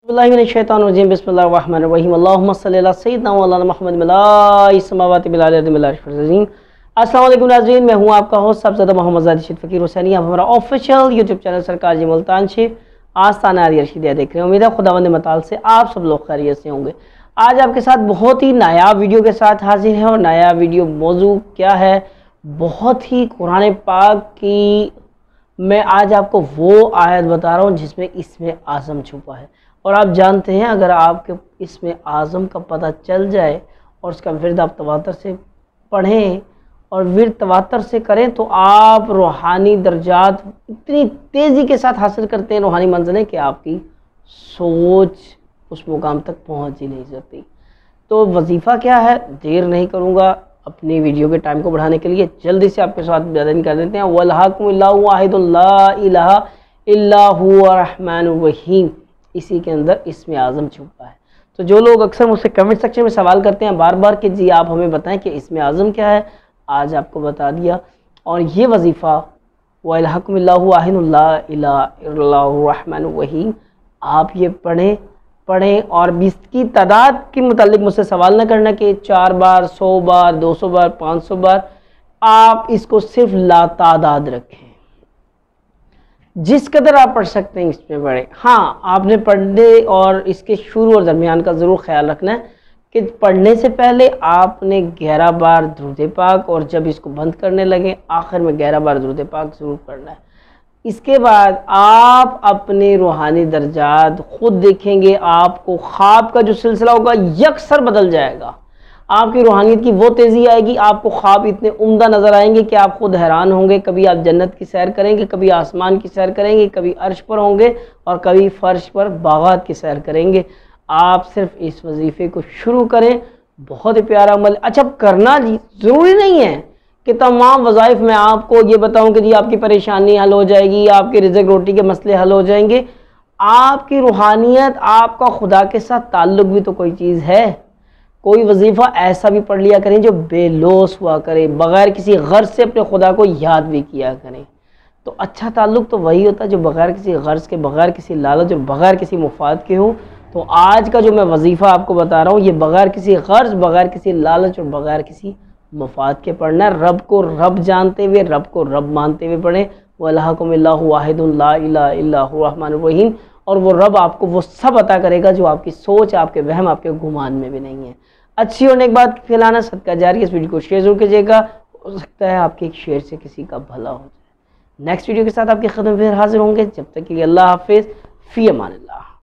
बिस्मिल्लाहिर्रहमानिर्रहीम बिस्मिल्लाहिर्रहमानिर्रहीम अल्लाहुम्मा सल्ली अला सय्यिदिना व अला मुहम्मद मिलाई समावाति बिलाल अर्द मिलाल रजीम। अस्सलाम वालेकुम नाज़रीन, मैं हूं आपका होस्ट सबज़दा मोहम्मद ज़ादी शेख फ़कीर हुसैनी। आप हमारा ऑफिशियल यूट्यूब चैनल सरकार जी मुल्तान शेख आस्ताना आलिया रशीदिया देख रहे हैं। उम्मीद है खुदावंद मताल से आप सब लोग खैरियत से होंगे। आज आपके साथ बहुत ही नायाब वीडियो के साथ हाजिर है। और नया वीडियो मौजू क्या है, बहुत ही कुरान पाक की मैं आज आपको वो आयत बता रहा हूँ जिसमें इसमें आज़म छुपा है। और आप जानते हैं अगर आपके इसमें आज़म का पता चल जाए और उसका विर्द आप तवातर से पढ़ें और विर्द तवातर से करें तो आप रूहानी दर्जात इतनी तेज़ी के साथ हासिल करते हैं, रूहानी मंजिलें, कि आपकी सोच उस मुकाम तक पहुंच ही नहीं सकती। तो वजीफ़ा क्या है, देर नहीं करूँगा अपनी वीडियो के टाइम को बढ़ाने के लिए जल्दी से आपके साथ बयान कर देते हैं। वल हक़्क़ु इल्लाहु वाहिदुन ला इलाहा इल्ला हुवा रहमानुर रहीम, इसी के अंदर इसमें आज़म छुपा है। तो जो लोग अक्सर मुझसे कमेंट सेक्शन में सवाल करते हैं बार बार कि जी आप हमें बताएं कि इसमें आज़म क्या है, आज आपको बता दिया। और ये वजीफ़ा वल हक़्क़ु इल्लाहु वाहिदुन ला इलाहा इल्ला हुवा रहमानुर रहीम, आप ये पढ़ें और इसकी तादाद के मुतालिक मुझसे सवाल न करना कि 4 बार, 100 बार, 200 बार, 500 बार। आप इसको सिर्फ लातादाद रखें, जिस कदर आप पढ़ सकते हैं इसमें पढ़ें। हाँ, आपने पढ़ने और इसके शुरू और दरमियान का ज़रूर ख्याल रखना है कि पढ़ने से पहले आपने 11 बार दुरूद पाक, और जब इसको बंद करने लगे आखिर में 11 बार दुरूद पाक ज़रूर पढ़ना है। इसके बाद आप अपने रूहानी दर्जात खुद देखेंगे, आपको ख्वाब का जो सिलसिला होगा यकसर बदल जाएगा। आपकी रूहानियत की वो तेज़ी आएगी, आपको ख्वाब इतने उम्दा नज़र आएंगे कि आप खुद हैरान होंगे। कभी आप जन्नत की सैर करेंगे, कभी आसमान की सैर करेंगे, कभी अर्श पर होंगे और कभी फ़र्श पर बागात की सैर करेंगे। आप सिर्फ इस वजीफ़े को शुरू करें, बहुत ही प्यारा अमल। अच्छा, करना ज़रूरी नहीं है कि तमाम वज़ाइफ में आपको ये बताऊं कि जी आपकी परेशानी हल हो जाएगी, आपके रिज़्क़ रोटी के मसले हल हो जाएंगे। आपकी रूहानियत, आपका खुदा के साथ ताल्लुक़ भी तो कोई चीज़ है। कोई वजीफ़ा ऐसा भी पढ़ लिया करें जो बेलोस हुआ करे, बग़ैर किसी गर्ज से अपने खुदा को याद भी किया करें। तो अच्छा ताल्लुक़ तो वही होता है जो बग़ैर किसी गर्ज के, बग़ैर किसी लालच और बग़ैर किसी मुफाद के हो। तो आज का जो मैं वजीफ़ा आपको बता रहा हूँ ये बग़ैर किसी गर्ज, बग़ैर किसी लालच और बग़ैर किसी मुफाद के पढ़ना है। रब को रब जानते हुए, रब को रब मानते हुए पढ़ें। वल हक़्क़ु इल्लाहु वाहिदुन ला इलाहा इल्ला हुवा रहमानुर रहीम। और वो रब आपको वो सब अता करेगा जो आपकी सोच, आपके वहम, आपके गुमान में भी नहीं है। अच्छी होने के बाद फैलाना सदका जारी। इस वीडियो को शेयर जरूर कीजिएगा, हो सकता है आपके एक शेयर से किसी का भला हो जाए। नेक्स्ट वीडियो के साथ आपकी खिदमत में फिर हाजिर होंगे। जब तक के लिए अल्लाह हाफिज़, फ़ी अमानिल्लाह।